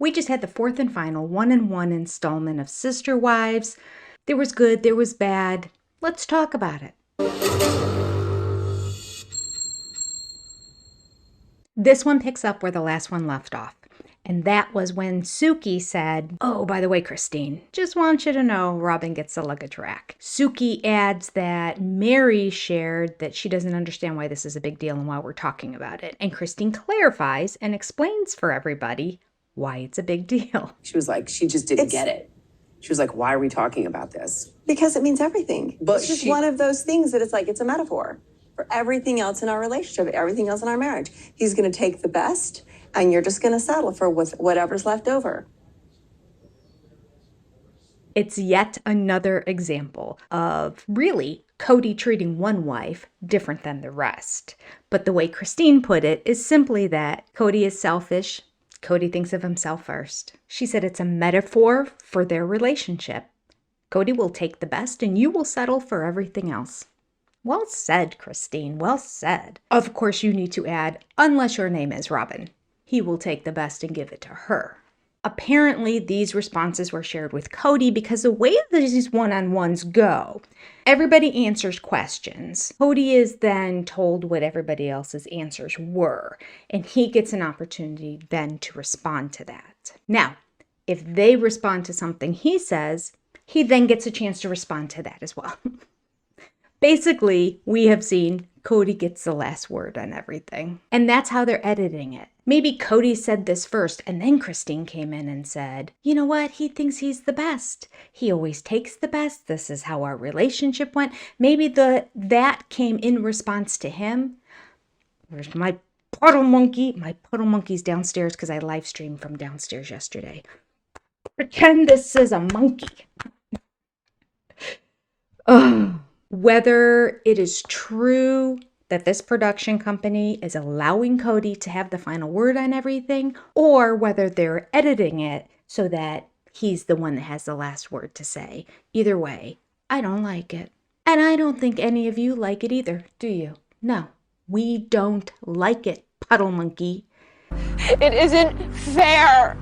We just had the fourth and final 1-in-1 installment of Sister Wives. There was good, there was bad. Let's talk about it. This one picks up where the last one left off. And that was when Suki said, "Oh, by the way, Christine, just want you to know Robyn gets the luggage rack." Suki adds that Meri shared that she doesn't understand why this is a big deal and why we're talking about it. And Christine clarifies and explains for everybody why it's a big deal. She was like, she just didn't get it. She was like, why are we talking about this? Because it means everything. But it's just one of those things that it's like, it's a metaphor for everything else in our relationship, everything else in our marriage. He's going to take the best, and you're just going to settle for whatever's left over. It's yet another example of really Kody treating one wife different than the rest. But the way Christine put it is simply that Kody is selfish. Kody thinks of himself first. She said it's a metaphor for their relationship. Kody will take the best and you will settle for everything else. Well said, Christine, well said. Of course, you need to add, unless your name is Robyn. He will take the best and give it to her. Apparently, these responses were shared with Kody because the way these one-on-ones go, everybody answers questions. Kody is then told what everybody else's answers were, and he gets an opportunity then to respond to that. Now, if they respond to something he says, he then gets a chance to respond to that as well. Basically, we have seen Kody gets the last word on everything. And that's how they're editing it. Maybe Kody said this first, and then Christine came in and said, you know what? He thinks he's the best. He always takes the best. This is how our relationship went. Maybe that came in response to him. Where's my puddle monkey? My puddle monkey's downstairs because I live streamed from downstairs yesterday. Pretend this is a monkey. Ugh. Whether it is true that this production company is allowing Kody to have the final word on everything, or whether they're editing it so that he's the one that has the last word to say. Either way, I don't like it. And I don't think any of you like it either, do you? No, we don't like it, puddle monkey. It isn't fair.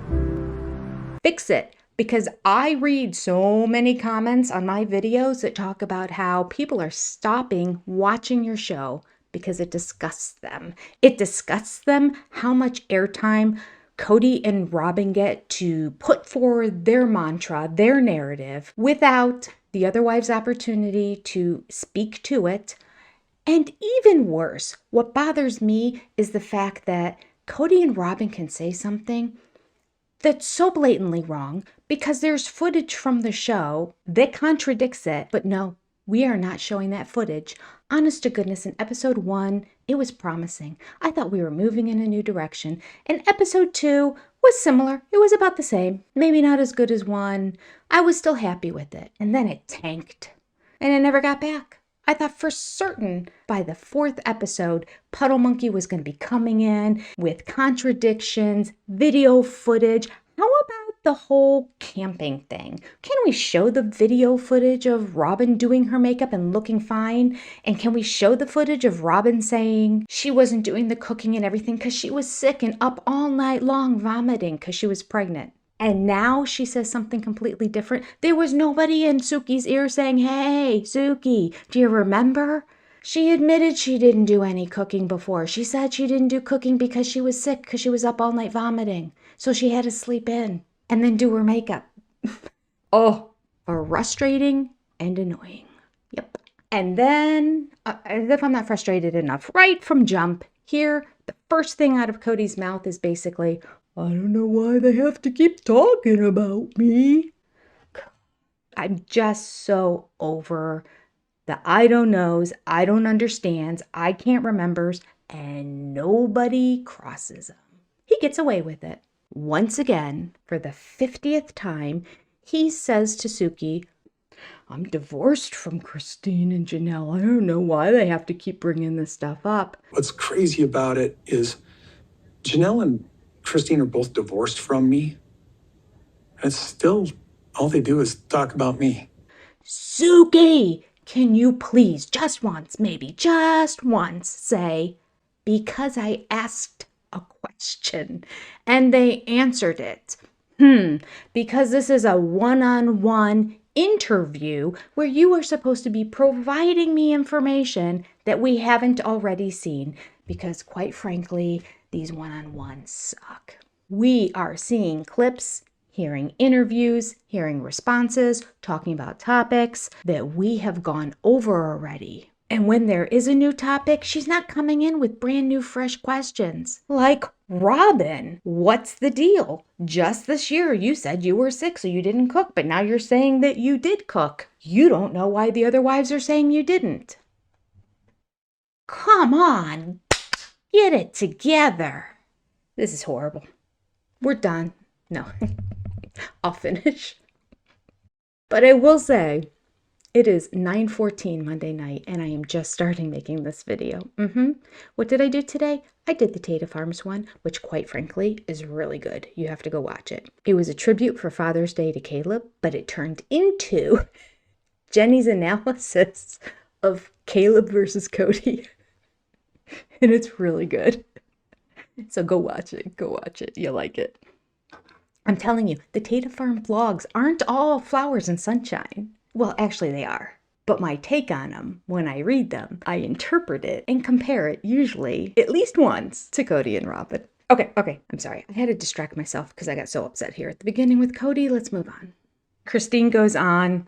Fix it. Because I read so many comments on my videos that talk about how people are stopping watching your show because it disgusts them. It disgusts them how much airtime Kody and Robyn get to put forward their mantra, their narrative, without the other wives' opportunity to speak to it. And even worse, what bothers me is the fact that Kody and Robyn can say something that's so blatantly wrong because there's footage from the show that contradicts it. But no, we are not showing that footage. Honest to goodness, in episode 1, it was promising. I thought we were moving in a new direction. And episode 2 was similar. It was about the same. Maybe not as good as 1. I was still happy with it. And then it tanked. And it never got back. I thought for certain by the 4th episode, Puddle Monkey was going to be coming in with contradictions, video footage. How about the whole camping thing? Can we show the video footage of Robyn doing her makeup and looking fine? And can we show the footage of Robyn saying she wasn't doing the cooking and everything because she was sick and up all night long vomiting because she was pregnant? And now she says something completely different. There was nobody in Suki's ear saying, hey, Suki, do you remember? She admitted she didn't do any cooking before. She said she didn't do cooking because she was sick, because she was up all night vomiting. So she had to sleep in and then do her makeup. Oh, frustrating and annoying. Yep. And then, as if I'm not frustrated enough, right from jump, here, the first thing out of Kody's mouth is basically, I don't know why they have to keep talking about me. I'm just so over the I don't knows, I don't understands, I can't remembers, and nobody crosses him. He gets away with it. Once again, for the 50th time, he says to Suki, I'm divorced from Christine and Janelle. I don't know why they have to keep bringing this stuff up. What's crazy about it is Janelle and Christine are both divorced from me. And still, all they do is talk about me. Suki, can you please just once, maybe just once, say, because I asked a question and they answered it. Because this is a one-on-one interview where you are supposed to be providing me information that we haven't already seen. Because quite frankly, these one-on-ones suck. We are seeing clips, hearing interviews, hearing responses, talking about topics that we have gone over already. And when there is a new topic, she's not coming in with brand new, fresh questions. Like, Robyn, what's the deal? Just this year, you said you were sick, so you didn't cook, but now you're saying that you did cook. You don't know why the other wives are saying you didn't. Come on, get it together. This is horrible. We're done. No, I'll finish. But I will say, it is 9:14 Monday night, and I am just starting making this video. What did I do today? I did the Tata Farms one, which quite frankly is really good. You have to go watch it. It was a tribute for Father's Day to Caleb, but it turned into Jenny's analysis of Caleb versus Kody. And it's really good. So go watch it. Go watch it. You'll like it. I'm telling you, the Tata Farm vlogs aren't all flowers and sunshine. Well, actually they are. But my take on them, when I read them, I interpret it and compare it usually at least once to Kody and Robyn. Okay, I'm sorry. I had to distract myself because I got so upset here at the beginning with Kody. Let's move on. Christine goes on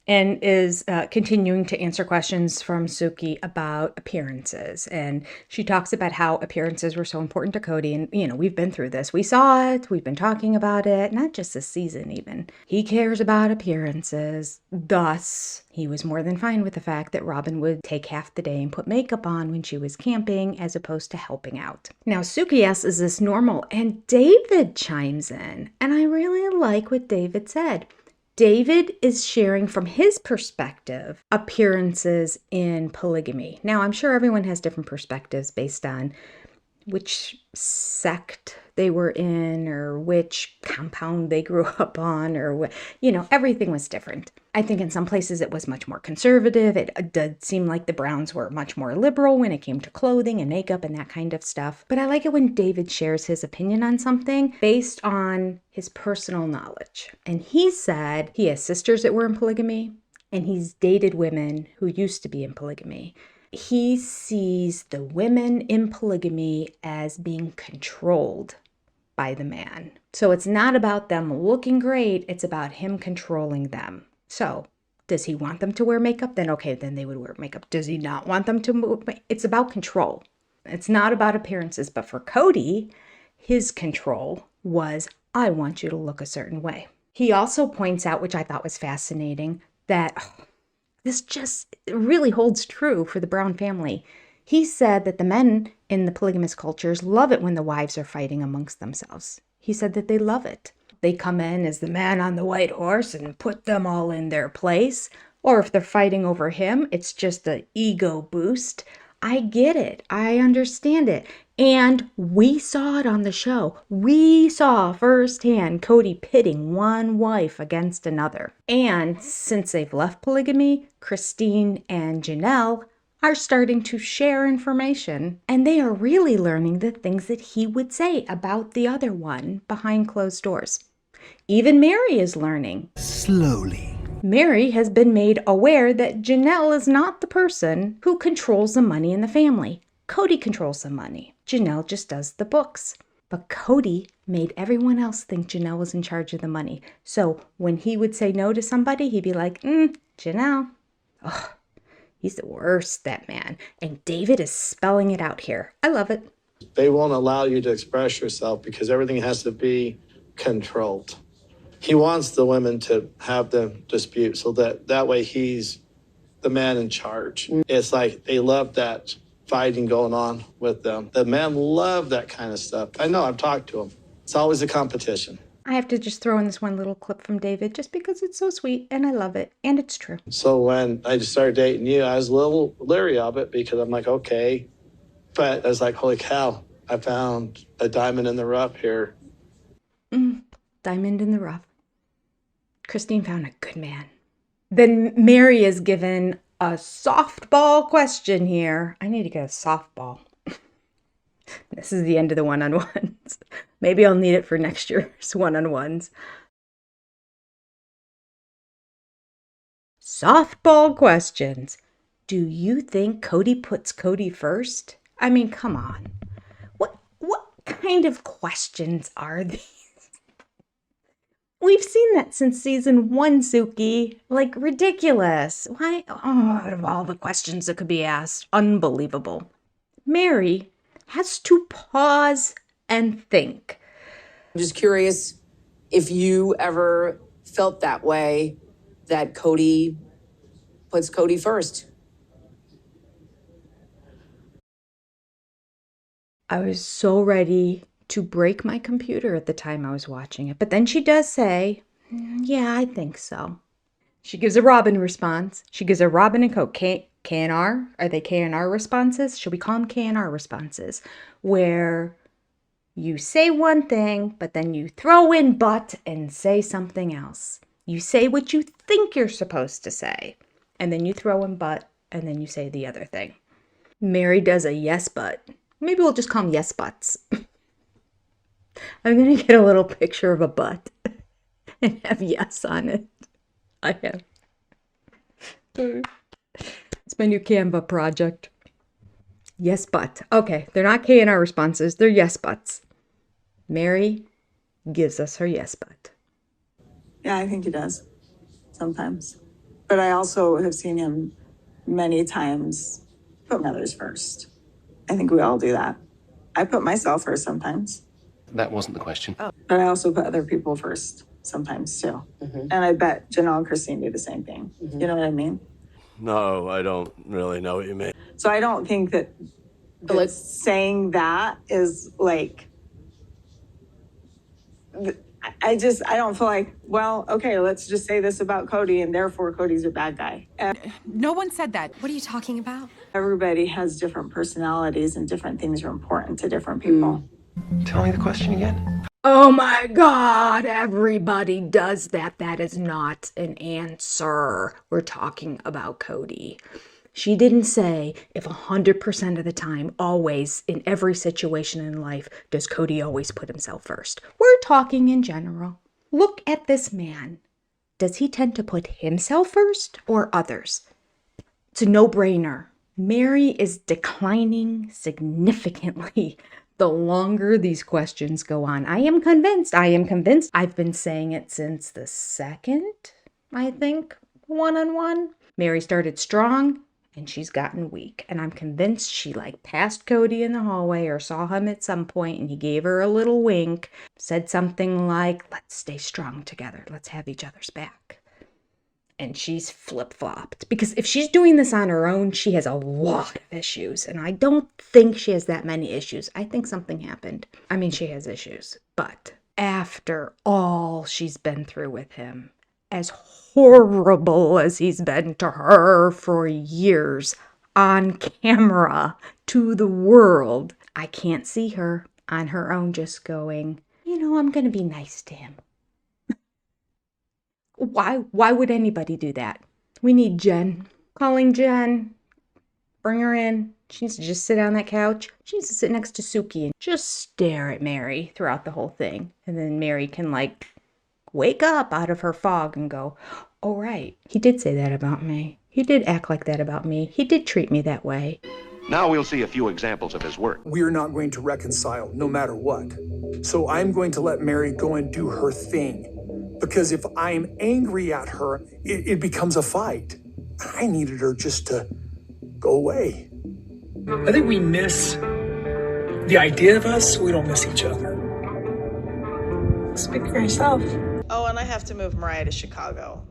and is continuing to answer questions from Suki about appearances. And she talks about how appearances were so important to Kody. And, you know, we've been through this. We saw it. We've been talking about it. Not just this season, even. He cares about appearances. Thus, he was more than fine with the fact that Robyn would take half the day and put makeup on when she was camping as opposed to helping out. Now, Suki asks, is this normal? And David chimes in. And I really like what David said. David is sharing from his perspective appearances in polygamy. Now, I'm sure everyone has different perspectives based on which sect they were in or which compound they grew up on or what, you know, everything was different. I think in some places it was much more conservative. It did seem like the Browns were much more liberal when it came to clothing and makeup and that kind of stuff. But I like it when David shares his opinion on something based on his personal knowledge. And he said he has sisters that were in polygamy and he's dated women who used to be in polygamy. He sees the women in polygamy as being controlled by the man. So it's not about them looking great, it's about him controlling them. So does he want them to wear makeup? Then okay, then they would wear makeup. Does he not want them to? It's about control. It's not about appearances. But for Kody, his control was, I want you to look a certain way. He also points out, which I thought was fascinating, that this just really holds true for the Brown family. He said that the men in the polygamous cultures love it when the wives are fighting amongst themselves. He said that they love it. They come in as the man on the white horse and put them all in their place. Or if they're fighting over him, it's just an ego boost. I get it. I understand it. And we saw it on the show. We saw firsthand Kody pitting one wife against another. And since they've left polygamy, Christine and Janelle are starting to share information. And they are really learning the things that he would say about the other one behind closed doors. Even Meri is learning. Slowly. Meri has been made aware that Janelle is not the person who controls the money in the family. Kody controls the money. Janelle just does the books. But Kody made everyone else think Janelle was in charge of the money. So when he would say no to somebody, he'd be like, Janelle. Oh, he's the worst, that man. And David is spelling it out here. I love it. They won't allow you to express yourself because everything has to be controlled. He wants the women to have them dispute so that way he's the man in charge. It's like they love that fighting going on with them. The men love that kind of stuff. I know, I've talked to them. It's always a competition. I have to just throw in this one little clip from David just because it's so sweet and I love it and it's true. So when I just started dating you, I was a little leery of it because I'm like, okay. But I was like, holy cow, I found a diamond in the rough here. Diamond in the rough. Christine found a good man. Then Meri is given a softball question here. I need to get a softball. This is the end of the one-on-ones. Maybe I'll need it for next year's one-on-ones. Softball questions. Do you think Kody puts Kody first? I mean, come on. What kind of questions are these? We've seen that since season 1, Suki. Like, ridiculous. Why? Oh, out of all the questions that could be asked, unbelievable. Meri has to pause and think. I'm just curious if you ever felt that way, that Kody puts Kody first. I was so ready to break my computer at the time I was watching it. But then she does say, yeah, I think so. She gives a Robyn response. She gives a Robyn and Kody. K&R? Are they K&R responses? Should we call them K&R responses? Where you say one thing, but then you throw in but and say something else. You say what you think you're supposed to say, and then you throw in but, and then you say the other thing. Meri does a yes but. Maybe we'll just call them yes buts. I'm going to get a little picture of a butt and have yes on it. I have. It's my new Canva project. Yes, but. Okay, they're not K&R responses. They're yes, buts. Meri gives us her yes, but. Yeah, I think he does. Sometimes. But I also have seen him many times put others first. I think we all do that. I put myself first sometimes. That wasn't the question. But I also put other people first sometimes too. And I bet Janelle and Christine do the same thing. You know what I mean? No, I don't really know what you mean. So I don't think that saying that is like, I don't feel like, well, okay, let's just say this about Kody and therefore Kody's a bad guy. No one said that. What are you talking about? Everybody has different personalities and different things are important to different people. Tell me the question again. Oh my God, everybody does that. That is not an answer. We're talking about Kody. She didn't say if 100% of the time, always, in every situation in life, does Kody always put himself first. We're talking in general. Look at this man. Does he tend to put himself first or others? It's a no-brainer. Meri is declining significantly the longer these questions go on. I am convinced. I've been saying it since the second, I think, one-on-one. Meri started strong and she's gotten weak. And I'm convinced she passed Kody in the hallway or saw him at some point and he gave her a little wink, said something like, let's stay strong together. Let's have each other's back. And she's flip-flopped. Because if she's doing this on her own, she has a lot of issues. And I don't think she has that many issues. I think something happened. I mean, she has issues. But after all she's been through with him, as horrible as he's been to her for years, on camera, to the world, I can't see her on her own just going, I'm going to be nice to him. Why would anybody do that? We need Jen. Calling Jen. Bring her in. She needs to just sit on that couch. She needs to sit next to Suki and just stare at Meri throughout the whole thing. And then Meri can wake up out of her fog and go, oh, right. He did say that about me. He did act like that about me. He did treat me that way. Now we'll see a few examples of his work. We're not going to reconcile no matter what. So I'm going to let Meri go and do her thing. Because if I'm angry at her, it becomes a fight. I needed her just to go away. I think we miss the idea of us. We don't miss each other. Speak for yourself. Oh, and I have to move Mariah to Chicago.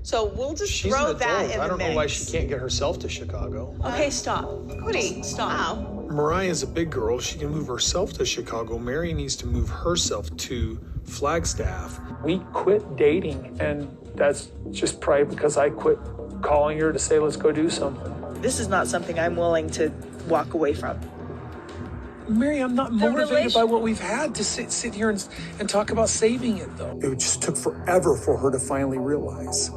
So we'll just throw that in the mix. I don't know why she can't get herself to Chicago. Okay, stop. Kody, stop. Wow. Mariah's a big girl. She can move herself to Chicago. Meri needs to move herself to Flagstaff. We quit dating, and that's just probably because I quit calling her to say, let's go do something. This is not something I'm willing to walk away from. Meri, I'm not motivated by what we've had to sit here and talk about saving it, though. It just took forever for her to finally realize.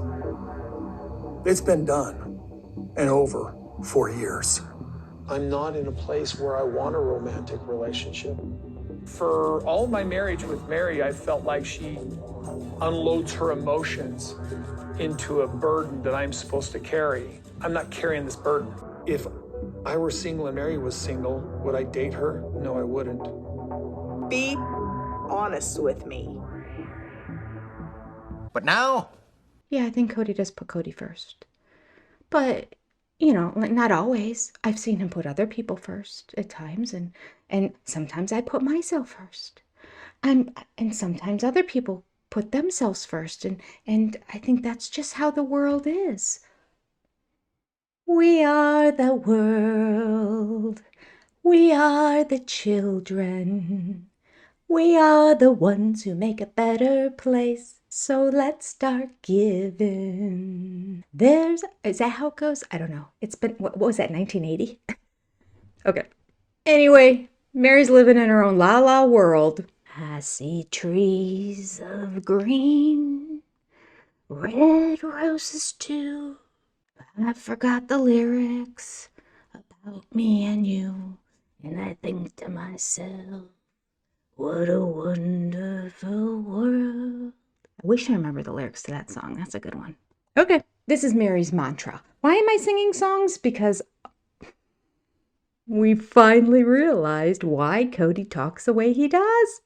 It's been done and over for years. I'm not in a place where I want a romantic relationship. For all my marriage with Meri, I felt like she unloads her emotions into a burden that I'm supposed to carry. I'm not carrying this burden. If I were single and Meri was single, would I date her? No, I wouldn't. Be honest with me. But now? Yeah, I think Kody does put Kody first. But, you know, like, not always. I've seen him put other people first at times, and sometimes I put myself first. And sometimes other people put themselves first, and I think that's just how the world is. We are the world. We are the children. We are the ones who make a better place. So let's start giving. Is that how it goes? I don't know. It's been, what was that, 1980? Okay. Anyway, Meri's living in her own la-la world. I see trees of green, red roses too. I forgot the lyrics about me and you, and I think to myself, what a wonderful world. I wish I remember the lyrics to that song. That's a good one. Okay, this is Meri's mantra. Why am I singing songs? Because we finally realized why Kody talks the way he does.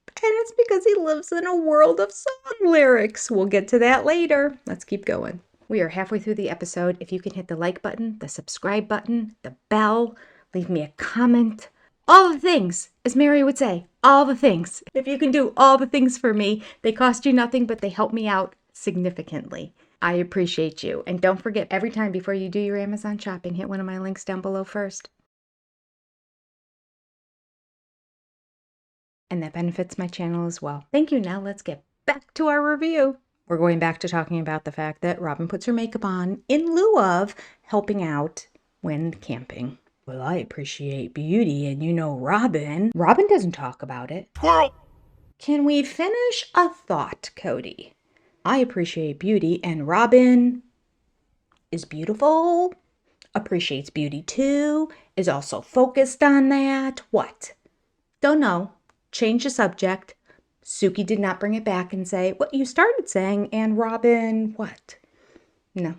And it's because he lives in a world of song lyrics. We'll get to that later. Let's keep going. We are halfway through the episode. If you can hit the like button, the subscribe button, the bell, leave me a comment. All the things, as Meri would say, all the things. If you can do all the things for me, they cost you nothing, but they help me out significantly. I appreciate you. And don't forget, every time before you do your Amazon shopping, hit one of my links down below first. And that benefits my channel as well. Thank you. Now let's get back to our review. We're going back to talking about the fact that Robyn puts her makeup on in lieu of helping out when camping. Well, I appreciate beauty, and you know Robyn doesn't talk about it. Squirrel! Can we finish a thought, Kody? I appreciate beauty, and Robyn is beautiful, appreciates beauty too, is also focused on that. What? Don't know. Change the subject. Suki did not bring it back and say what you started saying, and Robyn, what? No.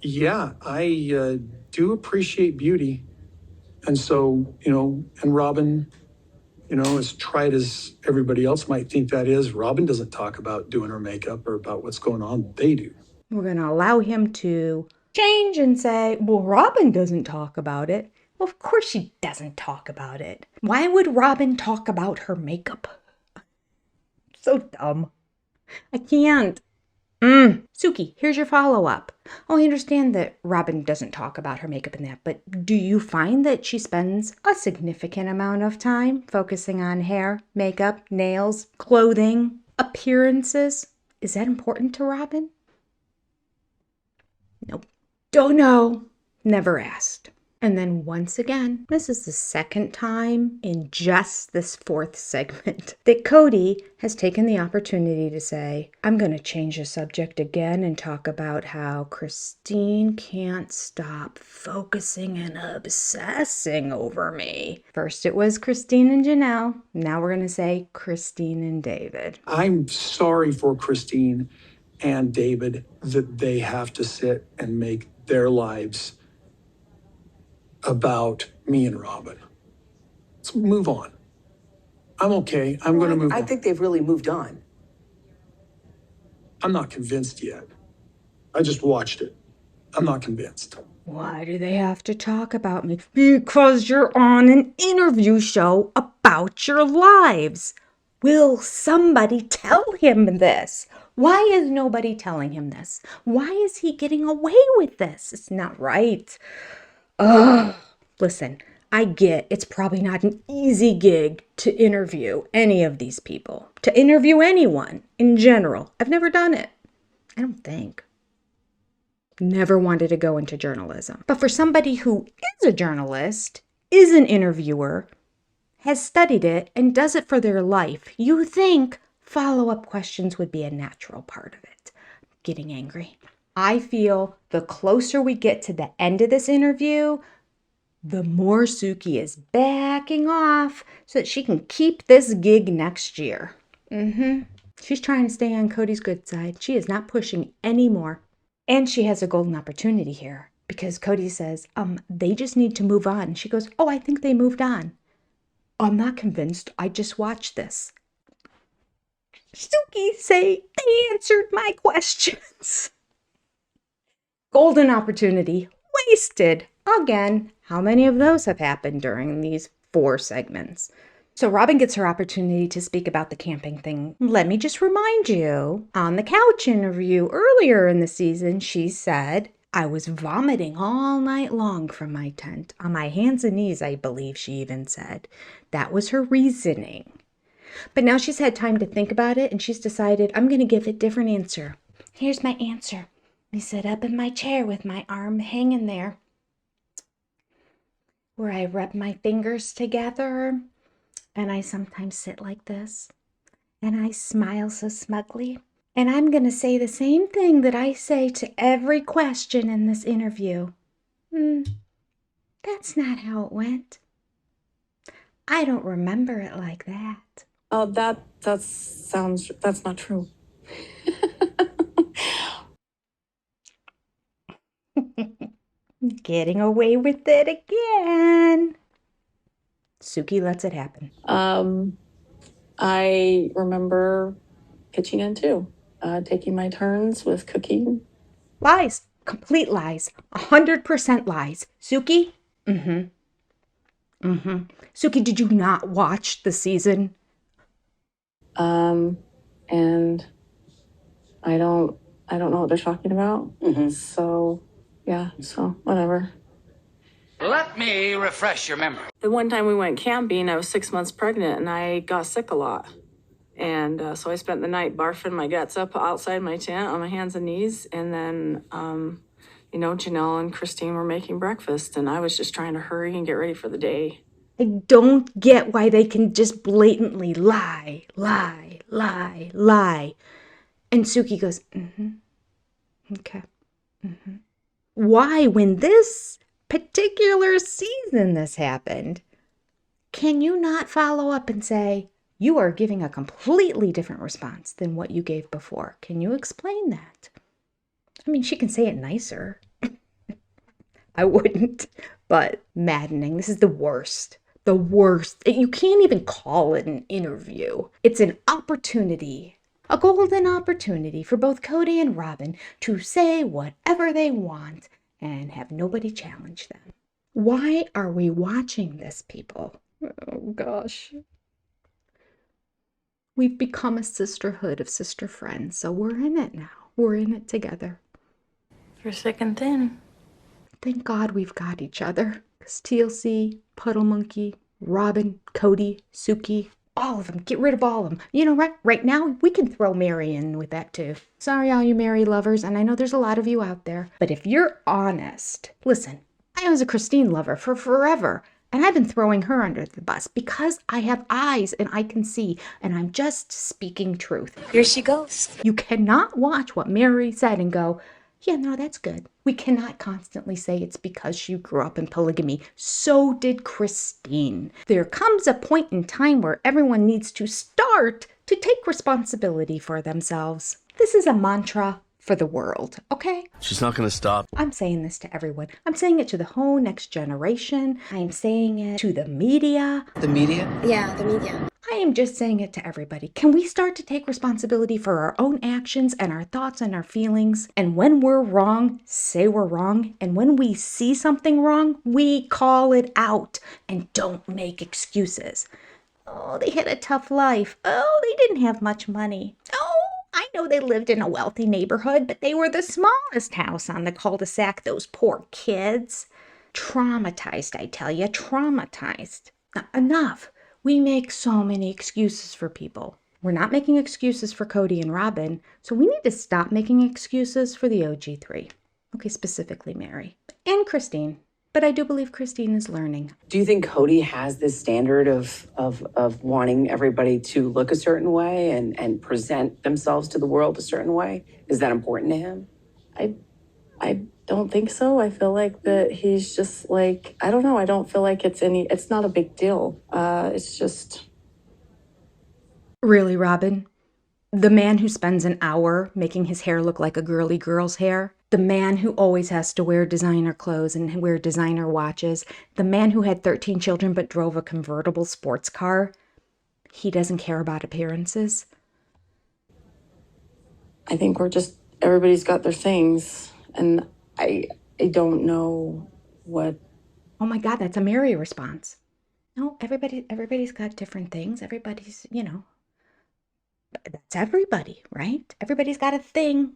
Yeah, I do appreciate beauty. And so, you know, and Robyn, you know, as trite as everybody else might think that is, Robyn doesn't talk about doing her makeup or about what's going on. They do. We're going to allow him to change and say, well, Robyn doesn't talk about it. Well, of course she doesn't talk about it. Why would Robyn talk about her makeup? So dumb. I can't. Suki, here's your follow-up. Oh, I understand that Robyn doesn't talk about her makeup and that, but do you find that she spends a significant amount of time focusing on hair, makeup, nails, clothing, appearances? Is that important to Robyn? Nope. Don't know. Never asked. And then once again, this is the second time in just this fourth segment that Kody has taken the opportunity to say, I'm going to change the subject again and talk about how Christine can't stop focusing and obsessing over me. First it was Christine and Janelle. Now we're going to say Christine and David. I'm sorry for Christine and David that they have to sit and make their lives about me and Robyn. Let's move on. I'm okay. I'm going to move on. I think they've really moved on. I'm not convinced yet. I just watched it. I'm not convinced. Why do they have to talk about me? Because you're on an interview show about your lives. Will somebody tell him this? Why is nobody telling him this? Why is he getting away with this? It's not right. Ugh. Listen, I get it's probably not an easy gig to interview any of these people, to interview anyone in general. I've never done it. I don't think. Never wanted to go into journalism. But for somebody who is a journalist, is an interviewer, has studied it, and does it for their life, you think follow-up questions would be a natural part of it. I'm getting angry. I feel the closer we get to the end of this interview, the more Suki is backing off so that she can keep this gig next year. She's trying to stay on Kody's good side. She is not pushing anymore. And she has a golden opportunity here because Kody says, they just need to move on. She goes, oh, I think they moved on. I'm not convinced. I just watched this. Suki say they answered my questions. Golden opportunity wasted again. How many of those have happened during these 4 segments? So Robyn gets her opportunity to speak about the camping thing. Let me just remind you, on the couch interview earlier in the season, she said, I was vomiting all night long from my tent. On my hands and knees, I believe she even said. That was her reasoning. But now she's had time to think about it, and she's decided, I'm going to give a different answer. Here's my answer. I sit up in my chair with my arm hanging there, where I rub my fingers together, and I sometimes sit like this, and I smile so smugly. And I'm going to say the same thing that I say to every question in this interview. That's not how it went. I don't remember it like that. That's not true. Getting away with it again. Suki lets it happen. I remember pitching in too, taking my turns with cooking. Lies. Complete lies. 100% lies. Suki? Suki, did you not watch the season? And I don't know what they're talking about. So, yeah, so whatever. Let me refresh your memory. The one time we went camping, I was 6 months pregnant and I got sick a lot. And so I spent the night barfing my guts up outside my tent on my hands and knees. And then, Janelle and Christine were making breakfast and I was just trying to hurry and get ready for the day. I don't get why they can just blatantly lie. And Suki goes, okay. Why, when this particular season this happened, can you not follow up and say, you are giving a completely different response than what you gave before? Can you explain that? I mean, she can say it nicer. I wouldn't, but maddening. This is the worst. The worst. You can't even call it an interview. It's an opportunity, a golden opportunity for both Kody and Robyn to say whatever they want and have nobody challenge them. Why are we watching this, people? Oh, gosh. We've become a sisterhood of sister friends, so we're in it now. We're in it together. For thick and thin. Thank God we've got each other. Because TLC, Puddle Monkey, Robyn, Kody, Suki, all of them. Get rid of all of them. Right now, we can throw Meri in with that too. Sorry, all you Meri lovers, and I know there's a lot of you out there. But if you're honest, listen, I was a Christine lover for forever. And I've been throwing her under the bus because I have eyes and I can see, and I'm just speaking truth. Here she goes. You cannot watch what Meri said and go, yeah, no, that's good. We cannot constantly say it's because she grew up in polygamy. So did Christine. There comes a point in time where everyone needs to start to take responsibility for themselves. This is a mantra for the world, okay? She's not going to stop. I'm saying this to everyone. I'm saying it to the whole next generation. I'm saying it to the media. The media? Yeah, the media. I am just saying it to everybody. Can we start to take responsibility for our own actions and our thoughts and our feelings? And when we're wrong, say we're wrong. And when we see something wrong, we call it out and don't make excuses. Oh, they had a tough life. Oh, they didn't have much money. Oh, I know they lived in a wealthy neighborhood, but they were the smallest house on the cul-de-sac, those poor kids. Traumatized, I tell you, traumatized. Enough. We make so many excuses for people. We're not making excuses for Kody and Robyn, so we need to stop making excuses for the OG3. Okay, specifically Meri and Christine. But I do believe Christine is learning. Do you think Kody has this standard of wanting everybody to look a certain way and present themselves to the world a certain way? Is that important to him? I don't think so. I feel like that he's just like, I don't know. I don't feel like it's not a big deal. It's just. Really, Robyn? The man who spends an hour making his hair look like a girly girl's hair? The man who always has to wear designer clothes and wear designer watches? The man who had 13 children but drove a convertible sports car? He doesn't care about appearances? I think everybody's got their things, and I don't know what. Oh my God, that's a Meri response. No, everybody's got different things. Everybody's, that's everybody, right? Everybody's got a thing.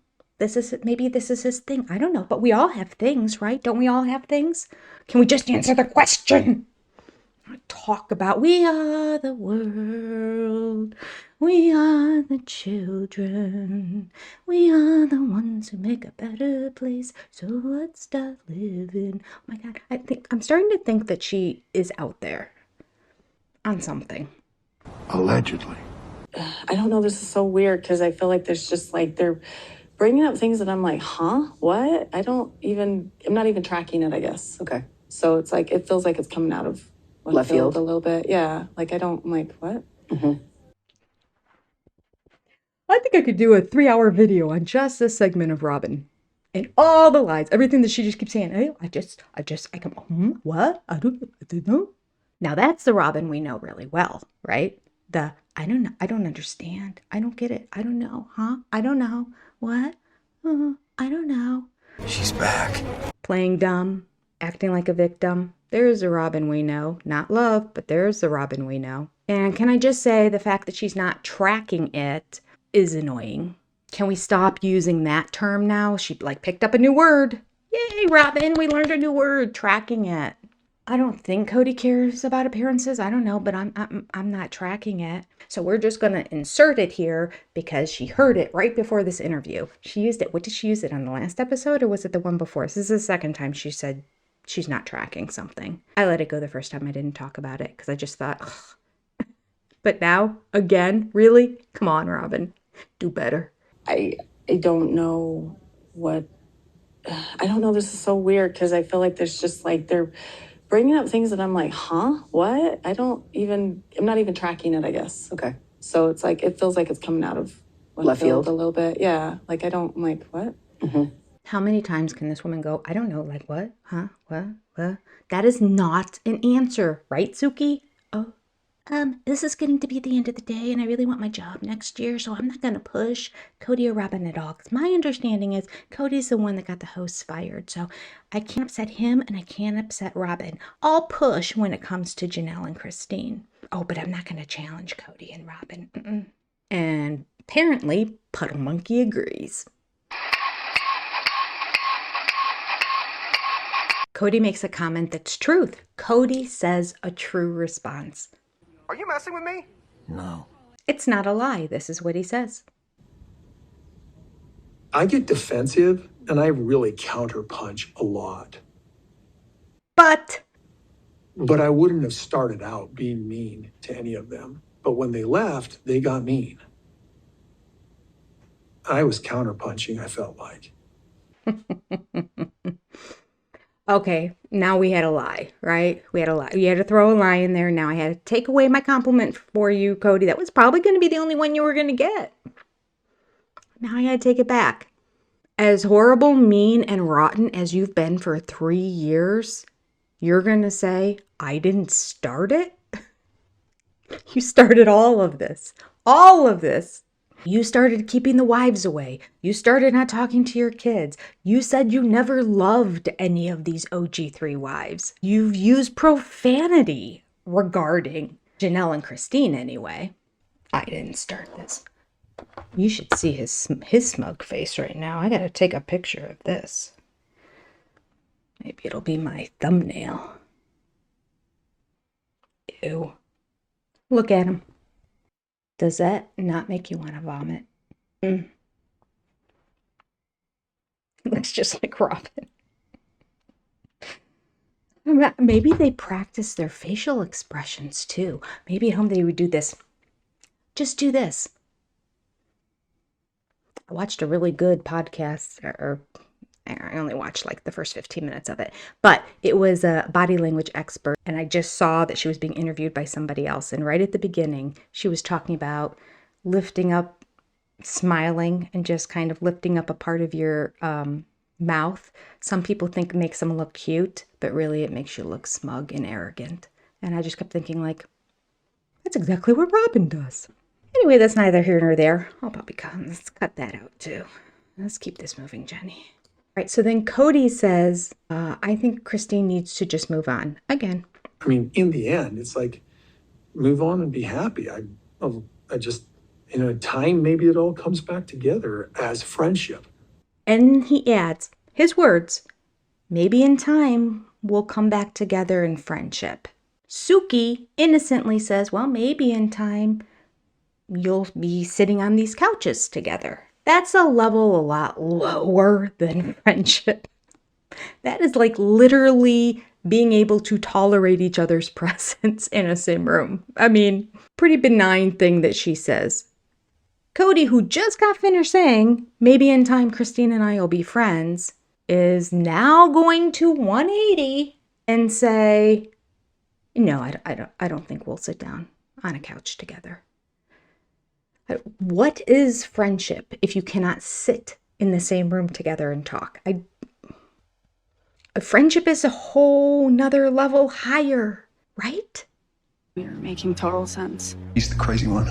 Maybe this is his thing. I don't know, but we all have things, right? Don't we all have things? Can we just answer the question? Talk about we are the world. We are the children. We are the ones who make a better place. So let's start living. Oh my God, I'm starting to think that she is out there on something. Allegedly. I don't know. This is so weird because I feel like there's just like they're bringing up things that I'm like, huh? What? I'm not even tracking it, I guess. Okay. So it's like, it feels like it's coming out of Left field a little bit. Yeah. Like, I'm like, what? Mm-hmm. I think I could do a 3-hour video on just this segment of Robyn. And all the lies, everything that she just keeps saying. Hey, I come, what? I don't know. Now that's the Robyn we know really well, right? I don't know, I don't understand. I don't get it. I don't know, huh? I don't know. What? I don't know. She's back. Playing dumb, acting like a victim. There's the Robyn we know. Not love, but there's the Robyn we know. And can I just say the fact that she's not tracking it is annoying. Can we stop using that term now? She picked up a new word. Yay, Robyn, we learned a new word, tracking it. I don't think Kody cares about appearances. I don't know, but I'm not tracking it. So we're just going to insert it here because she heard it right before this interview. She used it. What did she use it on the last episode, or was it the one before? This is the second time she said she's not tracking something. I let it go the first time. I didn't talk about it because I just thought, ugh. But now, again, really? Come on, Robyn. Do better. I don't know what. I don't know. This is so weird because I feel like there's just like they're bringing up things that I'm like, huh? What? I'm not even tracking it, I guess. Okay. So it's like, it feels like it's coming out of left field a little bit. Yeah. Like, I'm like, what? Mm-hmm. How many times can this woman go, I don't know, like what? Huh? What? That is not an answer, right, Suki? Oh, this is getting to be the end of the day and I really want my job next year, so I'm not going to push Kody or Robyn at all. Because my understanding is Kody's the one that got the hosts fired, so I can't upset him and I can't upset Robyn. I'll push when it comes to Janelle and Christine. Oh, but I'm not going to challenge Kody and Robyn. Mm-mm. And apparently, Puddle Monkey agrees. Kody makes a comment that's truth. Kody says a true response. Are you messing with me? No. It's not a lie. This is what he says. I get defensive and I really counterpunch a lot. But I wouldn't have started out being mean to any of them. But when they left, they got mean. I was counterpunching, I felt like. Okay, now we had a lie, right? We had a lie. You had to throw a lie in there. Now I had to take away my compliment for you, Kody. That was probably going to be the only one you were going to get. Now I got to take it back. As horrible, mean, and rotten as you've been for 3 years, you're going to say, I didn't start it? You started all of this. All of this. You started keeping the wives away. You started not talking to your kids. You said you never loved any of these OG3 wives. You've used profanity regarding Janelle and Christine anyway. I didn't start this. You should see his smug face right now. I gotta take a picture of this. Maybe it'll be my thumbnail. Ew. Look at him. Does that not make you want to vomit? Looks just like Robyn. Maybe they practice their facial expressions too. Maybe at home they would do this. Just do this. I watched a really good podcast, or I only watched like the first 15 minutes of it, but it was a body language expert. And I just saw that she was being interviewed by somebody else. And right at the beginning, she was talking about lifting up, smiling, and just kind of lifting up a part of your mouth. Some people think it makes them look cute, but really it makes you look smug and arrogant. And I just kept thinking, like, that's exactly what Robyn does. Anyway, that's neither here nor there. I'll probably let's cut that out too. Let's keep this moving, Jenny. All right, so then Kody says, I think Christine needs to just move on again. I mean, in the end, it's like, move on and be happy. I just, in time, maybe it all comes back together as friendship. And he adds, his words, maybe in time we'll come back together in friendship. Suki innocently says, well, maybe in time you'll be sitting on these couches together. That's a level a lot lower than friendship. That is like literally being able to tolerate each other's presence in a same room. I mean, pretty benign thing that she says. Kody, who just got finished saying, maybe in time Christine and I will be friends, is now going to 180 and say, no, I don't think we'll sit down on a couch together. What is friendship if you cannot sit in the same room together and talk? Friendship is a whole nother level higher, right? You're making total sense. He's the crazy one.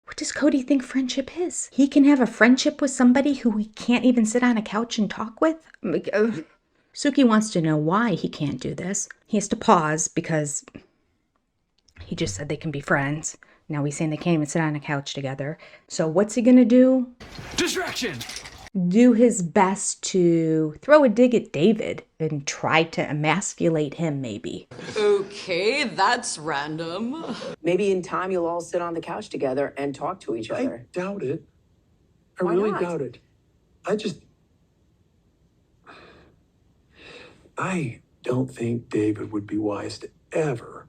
What does Kody think friendship is? He can have a friendship with somebody who he can't even sit on a couch and talk with? Suki wants to know why he can't do this. He has to pause because he just said they can be friends. Now he's saying they can't even sit on a couch together. So what's he gonna do? Distraction! Do his best to throw a dig at David and try to emasculate him, maybe. Okay, that's random. Maybe in time you'll all sit on the couch together and talk to each other. I doubt it. I Why really not? doubt it. I don't think David would be wise to ever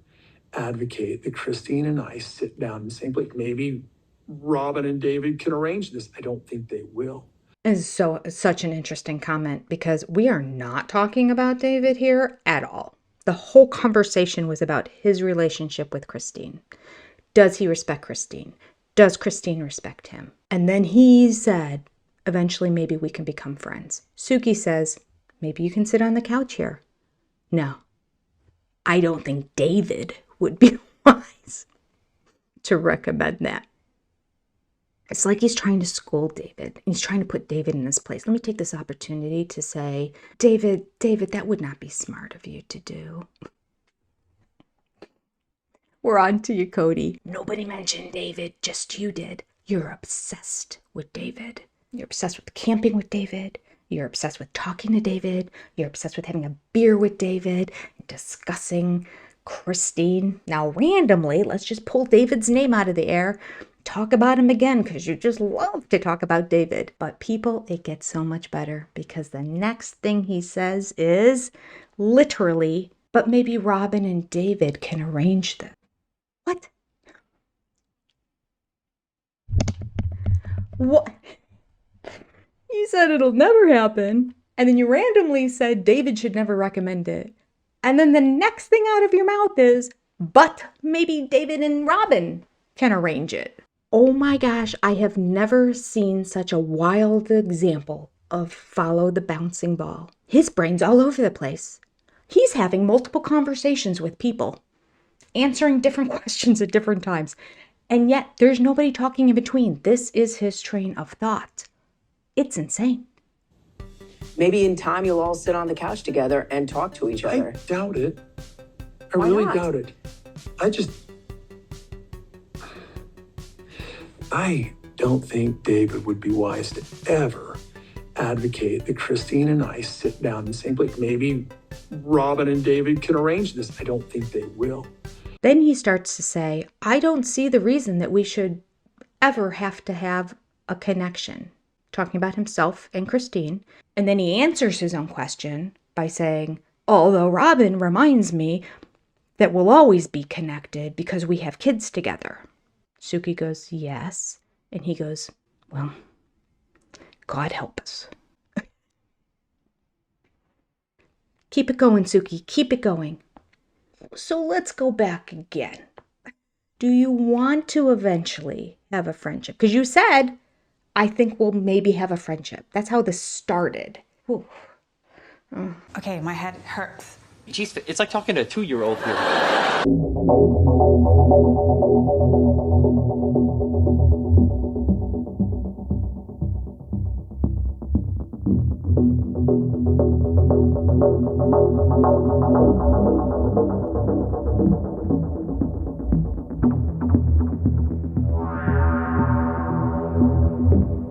advocate that Christine and I sit down in the same place. Maybe Robyn and David can arrange this. I don't think they will. Is such an interesting comment because we are not talking about David here at all. The whole conversation was about his relationship with Christine. Does he respect Christine? Does Christine respect him? And then he said, eventually maybe we can become friends. Suki says, maybe you can sit on the couch here. No, I don't think David would be wise to recommend that. It's like he's trying to scold David. He's trying to put David in his place. Let me take this opportunity to say, David, that would not be smart of you to do. We're on to you, Kody. Nobody mentioned David, just you did. You're obsessed with David. You're obsessed with camping with David. You're obsessed with talking to David. You're obsessed with having a beer with David, and discussing Christine. Now, randomly, let's just pull David's name out of the air. Talk about him again because you just love to talk about David. But people, it gets so much better because the next thing he says is literally, but maybe Robyn and David can arrange this. What? What? You said it'll never happen. And then you randomly said David should never recommend it. And then the next thing out of your mouth is, but maybe David and Robyn can arrange it. Oh my gosh, I have never seen such a wild example of follow the bouncing ball. His brain's all over the place. He's having multiple conversations with people, answering different questions at different times. And yet there's nobody talking in between. This is his train of thought. It's insane. Maybe in time you'll all sit on the couch together and talk to each other. I doubt it. I Why really not? doubt it. I don't think David would be wise to ever advocate that Christine and I sit down in the same place. Maybe Robyn and David can arrange this. I don't think they will. Then he starts to say, I don't see the reason that we should ever have to have a connection. Talking about himself and Christine. And then he answers his own question by saying, although Robyn reminds me that we'll always be connected because we have kids together. Suki goes, yes. And he goes, well, God help us. Keep it going, Suki. Keep it going. So let's go back again. Do you want to eventually have a friendship? Because you said, I think we'll maybe have a friendship. That's how this started. Whew. Okay, my head hurts. Jeez, it's like talking to a 2-year-old here.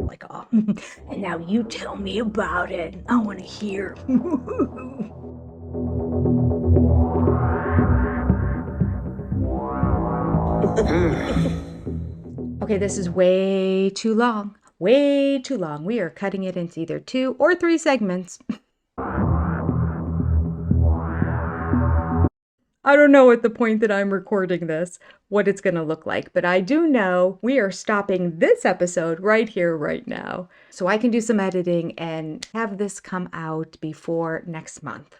Like, oh, and now you tell me about it. I want to hear. Okay, this is way too long. Way too long. We are cutting it into either 2 or 3 segments. I don't know at the point that I'm recording this what it's going to look like, but I do know we are stopping this episode right here, right now. So I can do some editing and have this come out before next month.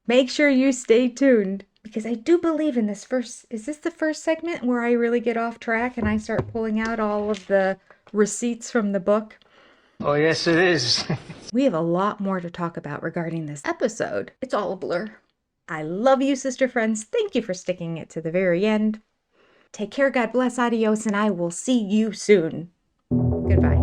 Make sure you stay tuned because I do believe in this first. Is this the first segment where I really get off track and I start pulling out all of the receipts from the book? Oh, yes, it is. We have a lot more to talk about regarding this episode. It's all a blur. I love you, sister friends. Thank you for sticking it to the very end. Take care, God bless, adios, and I will see you soon. Goodbye.